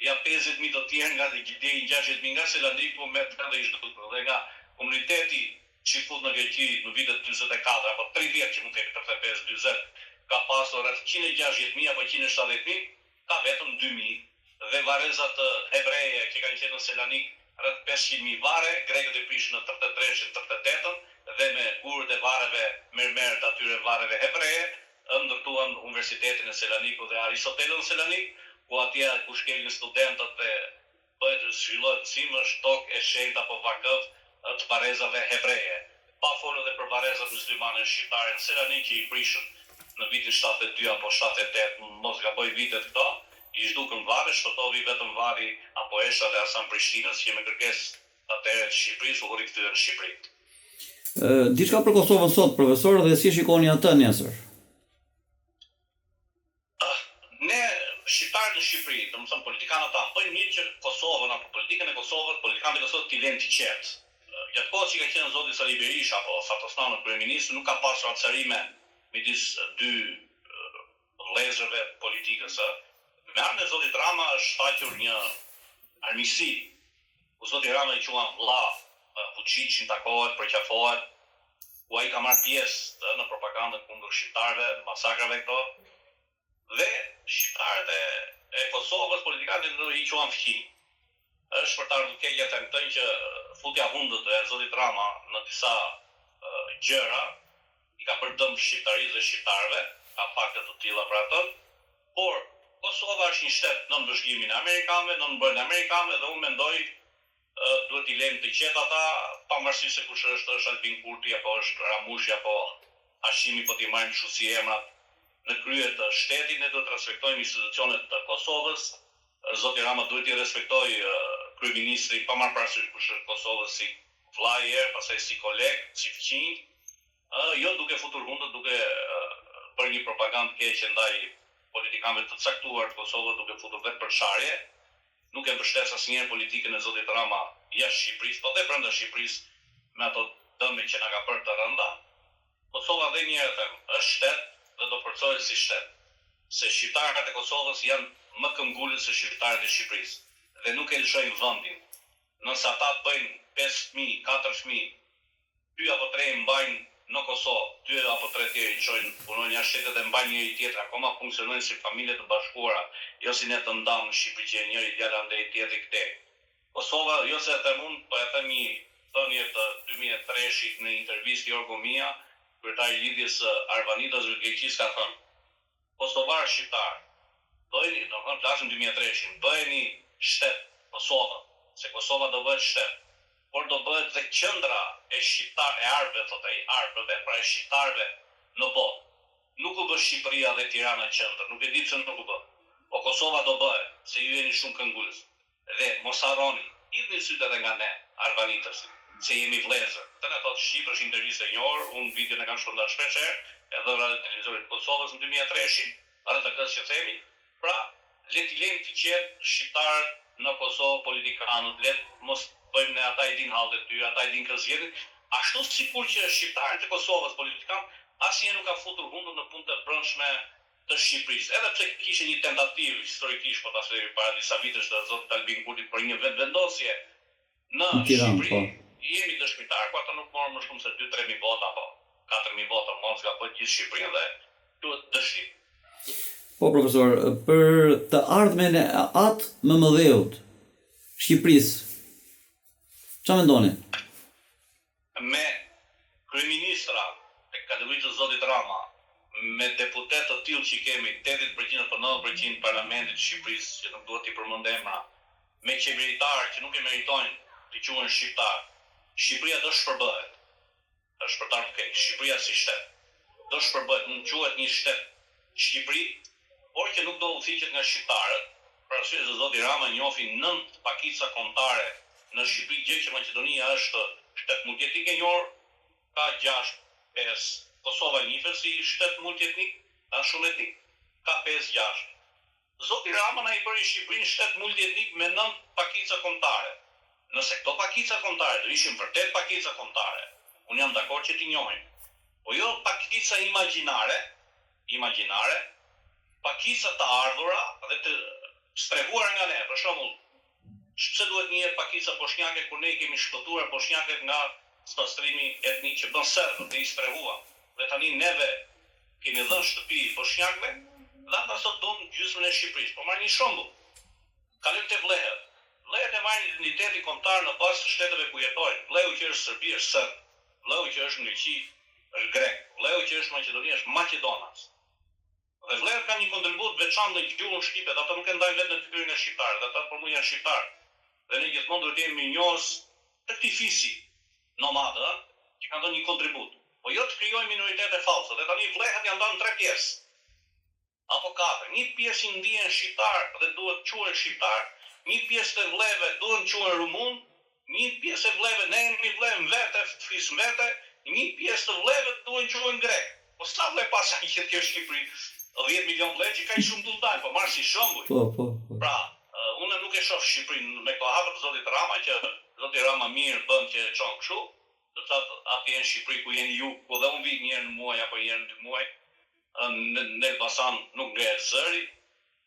50.000 të tjerë nga deri 60.000 nga Selaniku me tren dhe i zhdukën. Dhe nga komuniteti çifut në Greqi në vitet 44 apo 30 që mund të jetë 35-40 ka pasur rreth 160.000 apo 170.000, ka vetëm 2.000 dhe varezat hebreje që kanë qenë në Selanik rreth 500.000 vare, grekët e prishin në 33-38 dhe me gurët e vareve mermer të atyre vareve hebreje, ndërtuan Universitetin e Selanikut dhe Aristotelën në Selanik, ku atje ku shkelin studentët dhe bëhet zhvillohet mësimësh tokë e shenjtë apo vakëv të varezave hebreje. Pa folur edhe për varezat muslimane shqiptare në Selanik që i prishën në vitin 72 apo 78, mos gaboj vitet këto, i zhdukën varre, shpëtovi vetëm vari apo Esha dhe Arsan Prishtinës, që me kërkesë atëherë të Shqipërisë u rikthyer në Shqipëri. Diçka për Kosovën sot, profesor, dhe si shikoni atë nesër? Ne shqiptarët në Shqipëri, domethënë politikanët tanë, bëjnë mirë që Kosovën apo politikën e Kosovës, politikanët e Kosovës t'i lënë të qetë. Gjatë kohës që ka qenë zoti Sali Berisha apo Fatosnano kryeminist, nuk ka pasur atësarime midis dy vëllezërve politikës, Me armë e Zotit Rama është shfaqur një armiqësi, ku Zoti Rama i quan vlla, Vučićin takohet, përqafohet, ku ai ka marrë pjesë në propagandën kundër shqiptarëve, në masakrave këto, dhe shqiptarët e Kosovës, politikanët i quan fqinj. Është për të ardhur keqja të këtën që futja hundët e Zotit Rama në disa gjëra i ka bërë dëm shqiptarisë dhe shqiptarëve, ka fakte të tilla për ato, por Kosova është një shtet nën vëzhgimin e amerikanëve, nën brenda amerikanëve dhe unë mendoj duhet i lejmë të qetë ata, pavarësisht se kush është Albin Kurti apo është Ramushi apo Hashimi, po t'i marrim kështu si emrat në krye të shtetit, ne duhet të respektojmë institucionet të Kosovës. Zoti Rama duhet i respektoj kryeministri, pa marrë parasysh kush është Kosovës, si vllai i erë, pastaj si koleg, si fëmijë, jo duke futur hundët, duke bërë një propagandë keqe ndaj politikanëve të caktuar të Kosovës, duke futur vetë për çarje. Nuk e mbështes asnjëherë politikën e Zotit Rama jashtë Shqipërisë, po dhe brenda Shqipërisë me ato dëme që na ka bërë të rënda. Kosova dhe një herë them, është shtet dhe do forcohet si shtet. Se shqiptarët e Kosovës janë më këmbgulës se shqiptarët e Shqipërisë dhe nuk e lëshojnë vendin. Nëse ata bëjnë 5.000, 4.000, 2 apo 3 mbajnë në Kosovë, 2 apo 3 tjerë i çojnë punojnë jashtë shtetit dhe mbajnë njëri tjetrin, akoma funksionojnë si familje të bashkuara, jo si ne të ndamë në Shqipëri që njëri djala ndaj tjetrit këtej. Kosova, jo se e them unë, po e them një thënie të 2003-shit në intervistë Jorgo Mia, kryetari i lidhjes Arvanitas dhe Greqisë, ka thënë: Kosovarë shqiptar, bëheni, domethënë flasim 2003-shin, bëheni shtet Kosova, se Kosova do bëhet shtet, por do bëhet dhe qendra e arbëve, thotë ai, arbëve, pra e shqiptarëve në botë. Nuk u bë Shqipëria dhe Tirana qendër, nuk e di pse nuk u bë. Po Kosova do bëhet, se ju jeni shumë këmbgulës. Dhe mos harroni, hidhni sytë edhe nga ne, Arvanitas, se jemi vëllezër. Të ne thotë Shqipër, është intervistë e njohur, unë videon e kam shpërndar shpeshherë, edhe në televizorin të Kosovës në 2003-shin, edhe të këtë që themi, pra le t'i lejmë të qetë shqiptarët në Kosovë, politikanët, le mos bëjmë ne ata i din hallet e tyre, ata i din këzjetin, ashtu sikur që shqiptarët e Kosovës politikan asnjëherë nuk ka futur hundën në punë të brendshme të Shqipërisë. Edhe pse kishte një tentativë historikisht, po ta themi para disa vitesh të zotit Albin Kurti për një vetvendosje në Shqipëri, jemi dëshmitar, ku ata nuk morën më shumë se 2-3.000 vota apo 4.000 vota, mos nga po gjithë Shqipërinë dhe duhet dështim. Po profesor, për të ardhmen e atë më mëdheut Shqipërisë, çfarë mendoni? Me kryeministra e kategorisë të Zotit Rama, me deputet të tillë që kemi, 80% apo 90% parlamentit të Shqipërisë, që nuk duhet t'i përmend emra, me qeveritarë që nuk e meritojnë të quhen shqiptar, Shqipëria do shpërbëhet. Është për ta keq, Shqipëria si shtet do shpërbëhet, mund quhet një shtet Shqipëri, por që nuk do udhëhiqet nga shqiptarët, për arsye se Zoti Rama njofi 9 pakica kombëtare në Shqipëri, gjë që Maqedonia është shtet multietnik e njohur, ka 6-5, Kosova njihet si shtet multietnik, është shumë etnik, ka 5-6. Zoti Rama na i bëri Shqipërinë shtet multietnik me 9 pakica kombëtare. Nëse këto pakica kombëtare do ishin vërtet pakica kombëtare, unë jam dakord që t'i njohim. Po jo pakica imagjinare, pakica të ardhura dhe të strehuara nga ne. Për shembull, pse duhet një pakica bosnjake kur ne i kemi shpëtuar bosnjakët nga spastrimi etnik që bën serbë dhe i strehuam. Dhe tani neve kemi dhënë shtëpi bosnjakëve, dhe ata sot don gjysmën e Shqipërisë. Po marr një shembull. Kalojmë te vllehet. Vllehet e marrin identitetin kombëtar në bazë të shteteve ku jetojnë. Vlleu që është Serbi është serb, vlleu që është Greqi është grek, vlleu që është Maqedoni është maqedonas. Dhe vllehet ka një kontribut veçantë në gjuhën shqipe, ata nuk e ndajnë vetë në fytyrën e shqiptarëve, ata për mua janë shqiptarë. Dhe ne gjithmonë duhet të jemi mirënjohës të këtij fisi nomadë, që kanë dhënë një kontribut. Po jo të krijojmë minoritete false. Dhe tani vllehet janë dhënë 3 pjesë. Apo 4. Një pjesë i ndihen shqiptar dhe duhet quhen shqiptar, një pjesë të vlleve duhen quhen rumun, një pjesë e vlleve ne jemi vllem vete, fis vete, një pjesë të vlleve duhen quhen grek. Po sa vlle pasa që kjo Shqipëri? 10 milion vlle që ka shumë tulltaj, po marr si shembull. Po. Pra, unë nuk e shoh Shqipërinë me këto hapë të Zotit Rama, që Zoti Rama mirë bën që e çon kështu, do të thotë aty në Shqipëri ku jeni ju, po dhe unë vi një herë në muaj apo një herë në 2 muaj, në Elbasan nuk ngrehet zëri,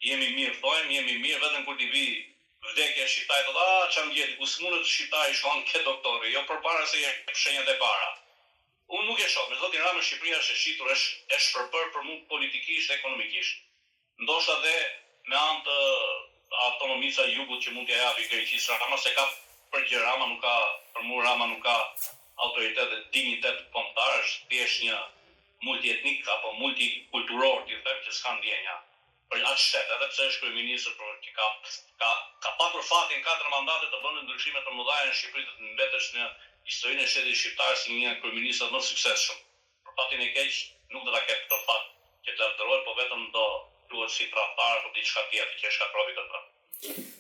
jemi mirë, thojmë, jemi mirë, vetëm kur t'i vi vdekja shqiptari, thotë, çam gjeti, ku s'mundet shqiptari shkon ke doktori, jo përpara se jep shenjat e para. Unë nuk e shoh, me zotin Ramën Shqipëria është e shitur, është shpërpër për mua politikisht, ekonomikisht. Ndoshta dhe me anë të autonomisë së jugut që mund t'ia japi Greqisë Rama, se ka për gjë Rama nuk ka, për mua Rama nuk ka autoritet dhe dignitet kombëtar, është thjesht një multietnik apo multikulturor, ti them, që s'ka ndjenja. Për atë shtet, edhe pse është kryeministër, por që ka patur fatin 4 mandate të bënë ndryshime të mëdha në Shqipëri, të mbetesh në historinë e shtetit shqiptar si një kryeminist më suksesshëm. Për fatin e keq nuk do ta ketë këtë fat që të lavdërohet, po vetëm do duhet si tradhtar apo diçka tjetër që shkatrovi këtë.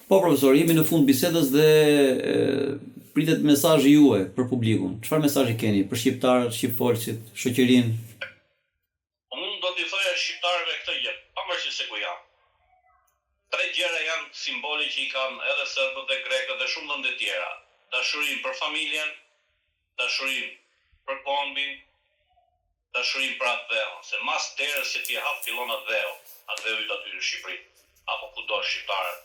Po profesor, jemi në fund bisedës dhe pritet mesazhi juaj për publikun. Çfarë mesazhi keni për shqiptarët, shqipfolësit, shoqërinë? Unë do t'i thoja shqiptarëve këtë gjë, pavarësisht se ku janë. 3 gjëra janë simbole që i kanë edhe serbët dhe grekët dhe shumë vende tjera. Dashurinë për familjen, dashurinë për kombin, dashurinë për atë dheu. Se mas derës se ti hap fillon atë dheu i aty në Shqipëri, apo kudo shqiptarët.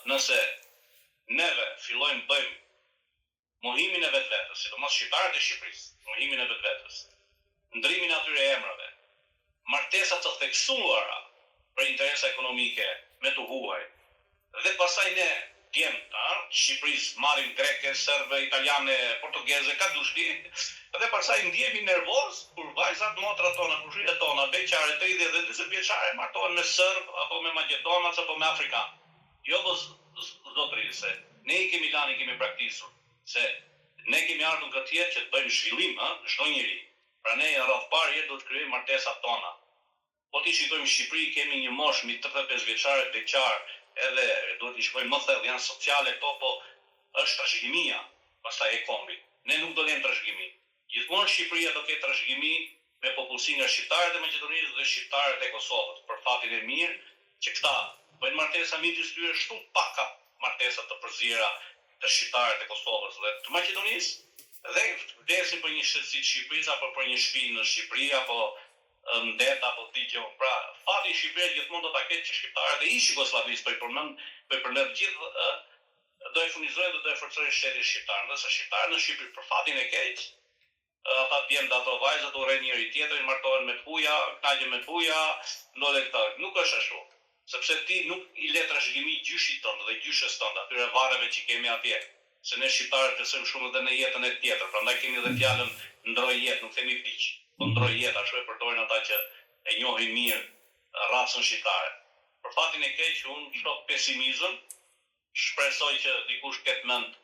Nëse neve fillojmë bëjmë mohimin e vetvetes, sidomos shqiptarët e Shqipërisë, mohimin e vetvetes, ndrimin e atyre emrave, martesa të theksuara për interesa ekonomike me të huaj, dhe pastaj ne Shqipërisë marrin greke, serbe, italiane, portugeze, ka dushti, dhe pastaj ndjehemi nervoz kur vajzat, motrat tona, kushrijet tona, beqare 30 dhe 40 vjeçare martohen me serb apo me maqedonac apo me afrikan. Jo zotëri, se ne i kemi lanë, i kemi praktisur, se ne kemi ardhur këtë jetë që të bëjmë zhvillim, në çdo njeri. Pra ne rreth parë jetë do të krijojmë martesat tona. Po ti shikojmë Shqipëri, kemi një moshë mbi 35 vjeçare beqar, edhe duhet t'i shkojmë më thellë, janë sociale këto, po është trashëgimia, pastaj e kombi. Ne nuk do lëmë trashëgimi. Gjithmonë Shqipëria do ketë trashëgimi me popullsi nga shqiptarët e Maqedonisë dhe shqiptarët e Kosovës, për fatin e mirë që këta bëjnë martesa midis tyre shumë pak martesa të përzira të shqiptarët e Kosovës dhe të Maqedonisë dhe vdesin për një shtetësi të Shqipërisë apo për një shtëpi në Shqipëri apo ndet apo digjo. Pra, fati i Shqipërisë gjithmonë do ta ketë që shqiptarët e ish Jugosllavisë, po i përmend gjithë do e furnizojnë dhe do e forcojnë shtetin shqiptar. Ndërsa shqiptarët në Shqipëri për fatin e keq, ata vjen ato vajzat urren njëri tjetrin, martohen me të huaja, knaqen me të huaja, ndodhet këta. Nuk është ashtu. Sepse ti nuk i le trashëgimi gjyshit tonë dhe gjyshes tonë, atyre varreve që kemi atje. Se ne shqiptarët besojmë shumë edhe në jetën e tjetër, prandaj kemi edhe fjalën ndroj jetë, nuk themi piq. Po ndroj jetë, ashtu e përdorin ata që e njohin mirë racën shqiptare. Për fatin e keq, unë shoh pesimizëm, shpresoj që dikush ketë mend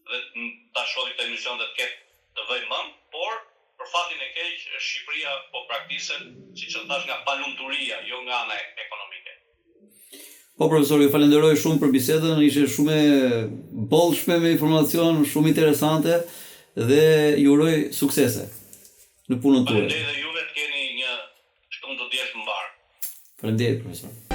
dhe ta shohë këtë emision dhe të ketë të vëjë mend, por për fatin e keq, Shqipëria po praktiset, siç e thash, nga palumturia, jo nga ana ekonomike. Po profesor, ju falenderoj shumë për bisedën, ishte shumë e bollshme me informacion, shumë interesante dhe ju uroj suksese në punën tuaj. Faleminderit dhe juve të keni një shtunë të dielë të mbar. Faleminderit profesor.